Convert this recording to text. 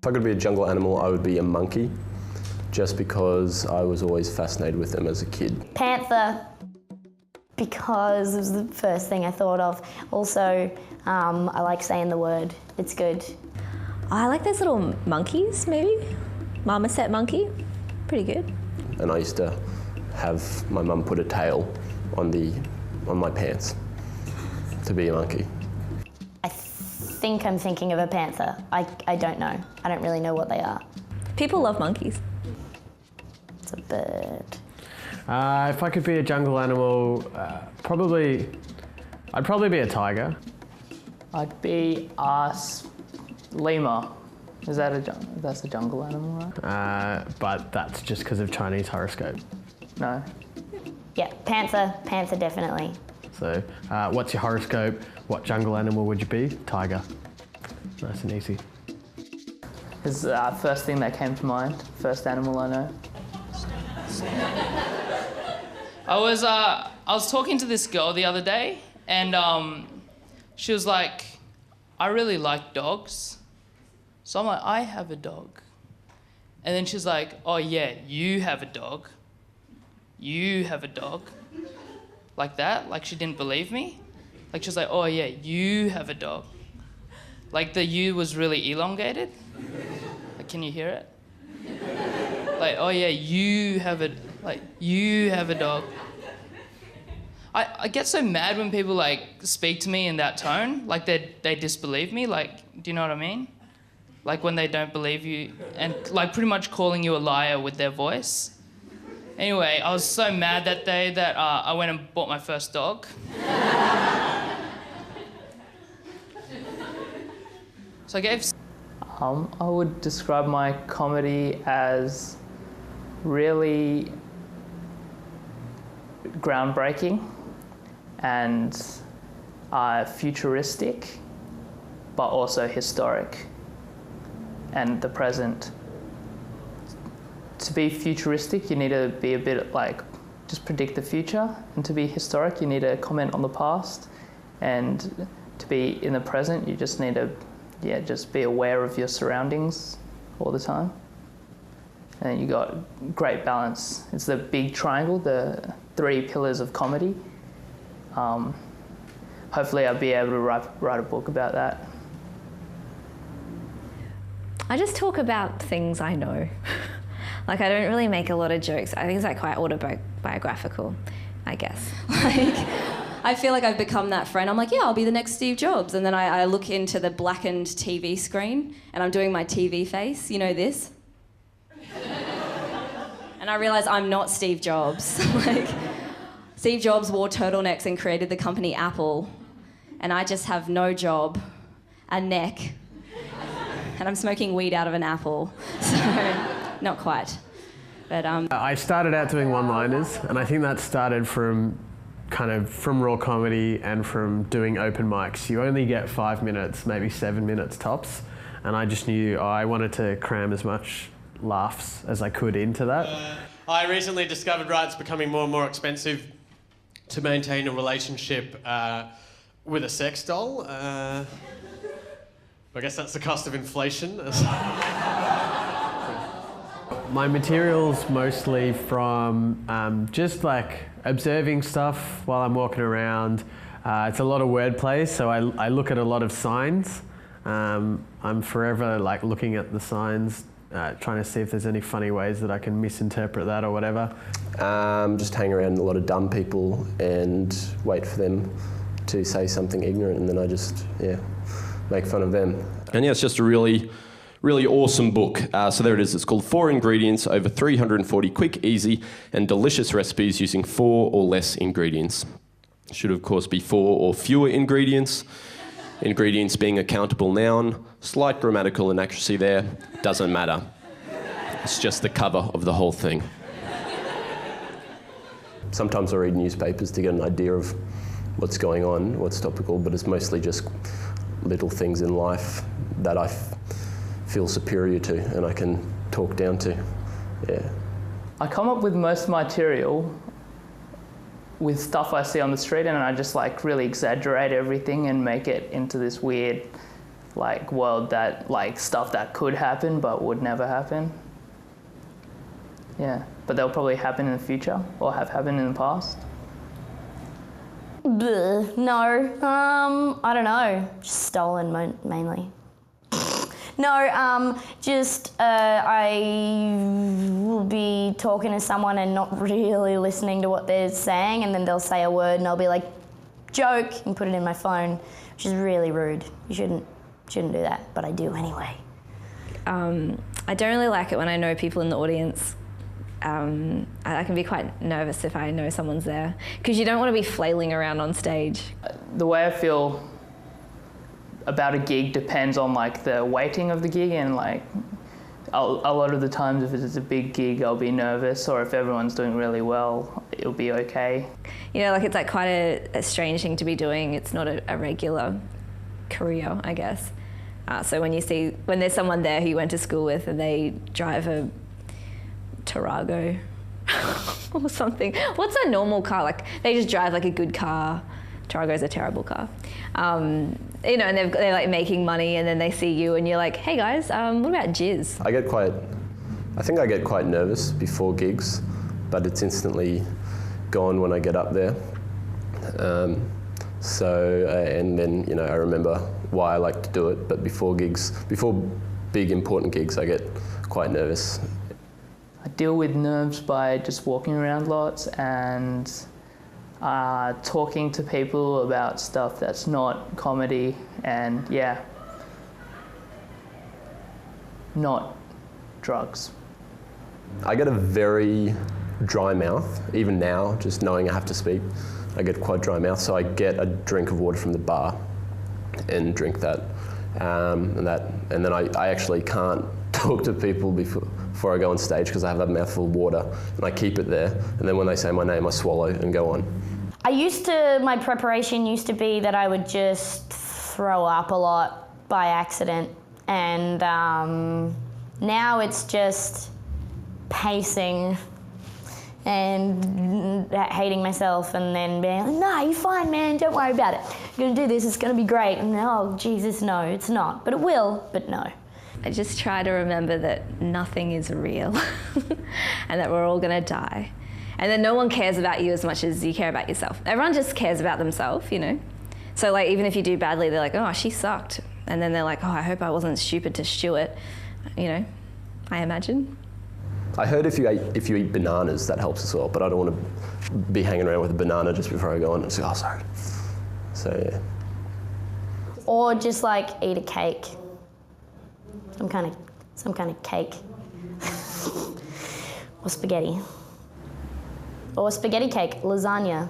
If I could be a jungle animal, I would be a monkey, just because I was always fascinated with them as a kid. Panther, because it was the first thing I thought of. Also, I like saying the word. It's good. I like those little monkeys, maybe. Marmoset monkey, pretty good. And I used to have my mum put a tail on my pants to be a monkey. I think I'm thinking of a panther. I don't know. I don't really know what they are. People love monkeys. It's a bird. If I could be a jungle animal, I'd probably be a tiger. I'd be a lemur. That's a jungle animal, right? But that's just because of Chinese horoscope. No. Yeah, panther. Panther, definitely. So, what's your horoscope? What jungle animal would you be? Tiger. Nice and easy. It's the first thing that came to mind. First animal I know. I was talking to this girl the other day, and she was like, I really like dogs. So I'm like, I have a dog. And then she's like, oh yeah, you have a dog. You have a dog. Like that, like she didn't believe me. Like she was like, oh yeah, you have a dog. Like the you was really elongated. Like, can you hear it? Like, oh yeah, you have a dog. I get so mad when people like speak to me in that tone, like they disbelieve me, like, do you know what I mean? Like when they don't believe you and like pretty much calling you a liar with their voice. Anyway, I was so mad that day that I went and bought my first dog. So I gave... I would describe my comedy as really groundbreaking and futuristic, but also historic and the present. To be futuristic, you need to be a bit like, just predict the future, and to be historic, you need to comment on the past, and to be in the present, you just need to, just be aware of your surroundings all the time. And you got great balance. It's the big triangle, the 3 pillars of comedy. Hopefully I'll be able to write a book about that. I just talk about things I know. Like, I don't really make a lot of jokes. I think it's like quite autobiographical, I guess. Like, I feel like I've become that friend. I'm like, yeah, I'll be the next Steve Jobs. And then I look into the blackened TV screen and I'm doing my TV face, you know this? And I realise I'm not Steve Jobs. Like, Steve Jobs wore turtlenecks and created the company Apple. And I just have no job, a neck, and I'm smoking weed out of an apple. So, not quite. But I started out doing one-liners, and I think that started from raw comedy and from doing open mics. You only get 5 minutes, maybe 7 minutes tops, and I just knew I wanted to cram as much laughs as I could into that. I recently discovered, it's becoming more and more expensive to maintain a relationship with a sex doll. I guess that's the cost of inflation. My material's mostly from just like observing stuff while I'm walking around. It's a lot of wordplay, so I look at a lot of signs. I'm forever like looking at the signs, trying to see if there's any funny ways that I can misinterpret that or whatever. Just hang around a lot of dumb people and wait for them to say something ignorant, and then I just, make fun of them. And yeah, it's just a really, really awesome book. So there it is. It's called 4 Ingredients, over 340 quick, easy, and delicious recipes using 4 or less ingredients. It should, of course, be 4 or fewer ingredients. Ingredients being a countable noun. Slight grammatical inaccuracy there. Doesn't matter. It's just the cover of the whole thing. Sometimes I read newspapers to get an idea of what's going on, what's topical, but it's mostly just little things in life that I feel superior to and I can talk down to. I come up with most material with stuff I see on the street, and I just like really exaggerate everything and make it into this weird like world that like stuff that could happen but would never happen. Yeah, but they'll probably happen in the future or have happened in the past. Bleh, no, I don't know. Just stolen mainly. No, just I will be talking to someone and not really listening to what they're saying, and then they'll say a word and I'll be like, joke, and put it in my phone, which is really rude. You shouldn't do that, but I do anyway. I don't really like it when I know people in the audience. I can be quite nervous if I know someone's there, because you don't want to be flailing around on stage. The way I feel about a gig depends on like the weighting of the gig, and like a lot of the times if it's a big gig I'll be nervous, or if everyone's doing really well it'll be okay. You know, like it's like quite a strange thing to be doing. It's not a regular career, I guess. So when there's someone there who you went to school with and they drive a Tarago or something. What's a normal car? Like they just drive like a good car. Tarago's a terrible car. You know, and they're like making money, and then they see you and you're like, hey guys, what about jizz? I think I get quite nervous before gigs, but it's instantly gone when I get up there. And then, you know, I remember why I like to do it, but before big important gigs, I get quite nervous. I deal with nerves by just walking around lots and talking to people about stuff that's not comedy, and yeah, not drugs. I get a very dry mouth, even now, just knowing I have to speak. I get quite dry mouth, so I get a drink of water from the bar and drink that. And then I actually can't talk to people before I go on stage because I have a mouthful of water, and I keep it there, and then when they say my name I swallow and go on. My preparation used to be that I would just throw up a lot by accident, and now it's just pacing and hating myself, and then being like, no, you're fine, man, don't worry about it. You're gonna do this, it's gonna be great. And oh, Jesus, no, it's not. But it will, but no. I just try to remember that nothing is real and that we're all gonna die. And that no one cares about you as much as you care about yourself. Everyone just cares about themselves, you know? So like, even if you do badly, they're like, oh, she sucked. And then they're like, oh, I hope I wasn't stupid to stew it, you know, I imagine. I heard if you eat bananas, that helps as well, but I don't want to be hanging around with a banana just before I go on and say, oh, sorry. So, yeah. Or just like eat a cake. Some kind of cake. Or spaghetti. Or spaghetti cake, lasagna.